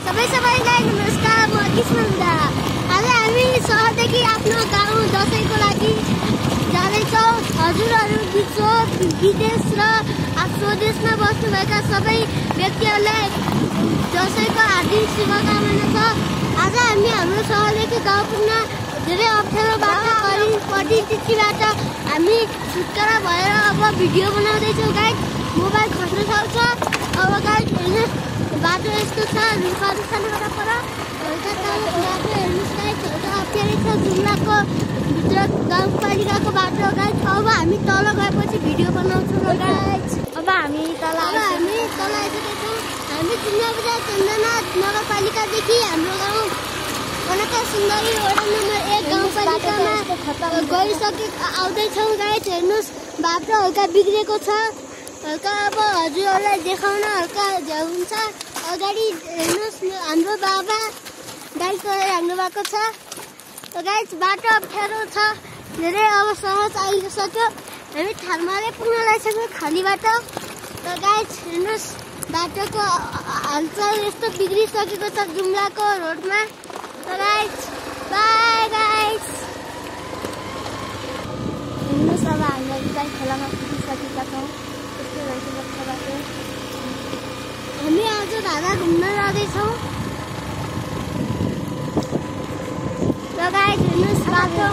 सबैलाई नमस्कार, म किस्मन्दा। आज हामी सहरदेखि आफ्नो गाउँ दसैँको लागि जाँदैछौँ। हजुरहरू विदेश र स्वदेशमा बस्नुभएका सबै व्यक्तिहरूलाई दसैँको हार्दिक शुभकामना छ। आज हामी हाम्रो सहरदेखि गाउँ पुग्न धेरै अप्ठ्यारो बाटो परिस्थितिबाट हामी छुटकारा भएर अब भिडियो बनाउँदैछौँ। गाइस मोबाइल खस्न सक्छ। अब गाइस हेर्नुहोस्, बाटो यस्तो छ। रुखारुखानबाट पर हल्का तल बाटो हेर्नुहोस् गाइस, हल्का अप्ठ्यारै छ। जुम्लाको भित्र गाउँपालिकाको बाटो गाइस। अब हामी तल गएपछि भिडियो बनाउँछौँ गाइस। अब हामी तल आइसकेछौँ। हामी जुम्ला बजार चन्दना नगरपालिकादेखि हाम्रो गाउँ कनका सुन्दरी वडा नम्बर 1 गाउँपालिकामा आउँदैछौँ गाइस। हेर्नुहोस्, बाटो हल्का बिग्रेको छ। हल्का अब हजुरहरूलाई देखाउन हल्का हुन्छ। अगाडि हेर्नुहोस्, हाम्रो बाबा बाइक चलाएर हिँड्नु भएको छ। गाइस बाटो अप्ठ्यारो छ धेरै। अब सहज आइसक्यो। हामी ठाडमाले पुग्न लागिसक्यो खाली बाटो। गाइस हेर्नुहोस्, बाटोको हालचाल यस्तो बिग्रिसकेको छ जुम्लाको रोडमा। Guys by guys. हेर्नुहोस्, अब हामी गाई खोलामा पुगिसकेका छौँ। यस्तो रहेछ बाटो। हामी आज धारा घुम्न जाँदैछौँ। र गाइस हेर्नुहोस्, बाटो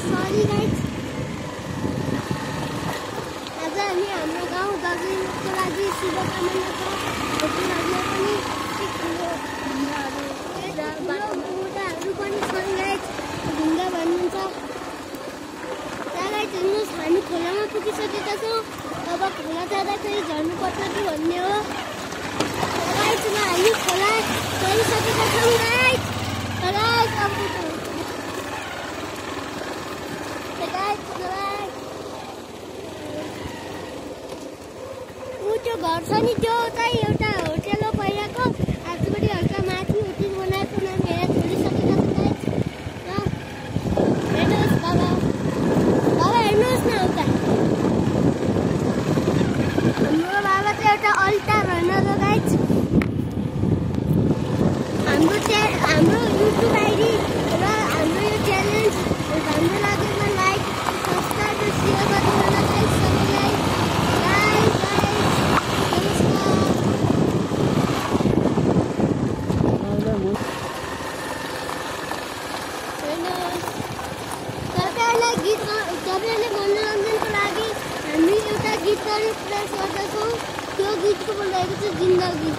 सरी गाइस। आज हामी हाम्रो गाउँ दसैँको लागि शुभकामना छ। हजुरहरूलाई पनि बुढाहरू पनि छन् गाइस, ढुङ्गा भन्नुहुन्छ। गाइस हेर्नुहोस्, हामी खोलामा पुगिसकेका छौँ। अब खोला जाँदाखेरि झर्नुपर्छ कि भन्ने हो। गाइसमा हामी खोला चढिसकेका छौँ गाइस। त्यो घर छ नि, त्यो चाहिँ एउटा होटेल हो पहिलाको। आजपट्टि हल्का माथि होटेल बनाएको नाम हेरेर छोडिसकेका छौँ गाइस। हेर्नुहोस् बाबा हेर्नुहोस् न उता। हाम्रो बाबा चाहिँ एउटा अल्टा रनर हो गाइस। हाम्रो युट्युब आइडी र हाम्रो यो च्यालेन्ज राम्रो लागेमा लाइक सब्सक्राइब र सेयर गरिदिनु होला गाइस सबैलाई। तपाईँहरूले मनोरञ्जनको लागि हामी एउटा गीत गर्ने प्रयास गर्दछौँ। त्यो गीतको बोलेको छ जिन्दगी।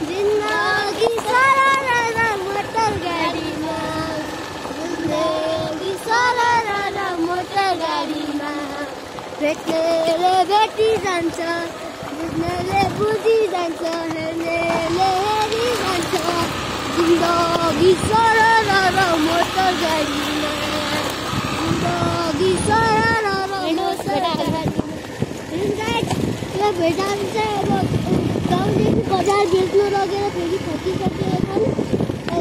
जिन्दगी सरर मोटर गाडीमा, जिन्दगी सरर मोटर गाडीमा, भेट्नेले भेटी जान्छ, बुझ्नेले बुझी जान्छ, हेर्नेले हेरी जान्छ। जिन्दगी सरर मोटर गाडीमा, जिन्दगी सरर मोटर गाडीमा। भेटाहरू चाहिँ अब गाउँदेखि बजार बेच्नु लगेर फेरि खटिसकेका छन्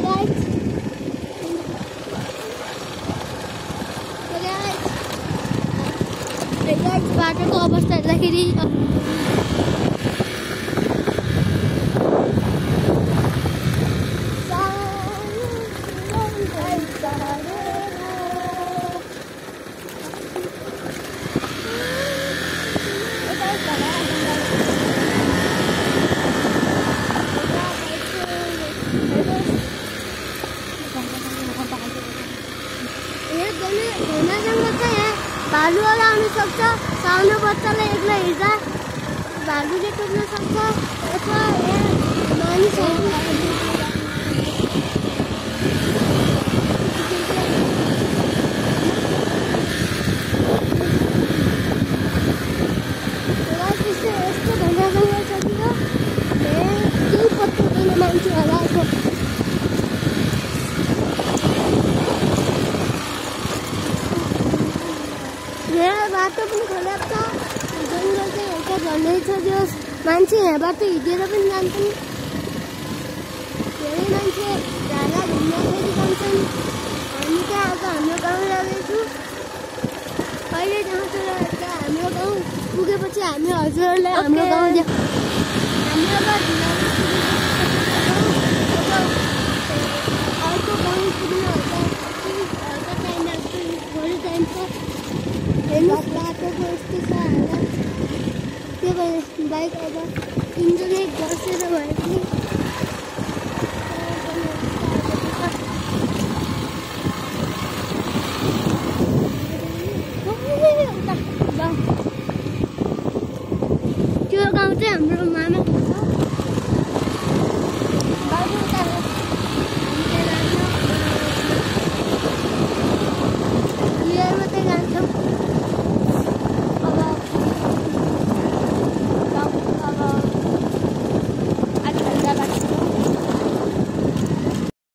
गाइस। बाटोको अवस्था हेर्दाखेरि भालुवाला आउन सक्छ। सानो बच्चालाई एक्लै हिँड्दा भालुले टोक्न सक्छ। अथवा यहाँ मानिसहरू यस्तो भन्दा जङ्गल छ कि केही पत्तो हुँदैन मान्छेहरू। बाटो पनि खराब छ। जङ्गल चाहिँ हल्का झन्डै छ। त्यो मान्छे यहाँबाट हिँडेर पनि जान्छन्। धेरै मान्छे ढाडा घुम्दाखेरि जान्छन्। हामी चाहिँ आज हाम्रो गाउँ जाँदैछौँ। अहिले जाउँछ हाम्रो गाउँ पुगेपछि हामी हजुरहरूलाई हाम्रो गाउँ त्यो बाइक अब इन्जनै घसेर भए पनि त्यो गाउँ चाहिँ हाम्रो मामा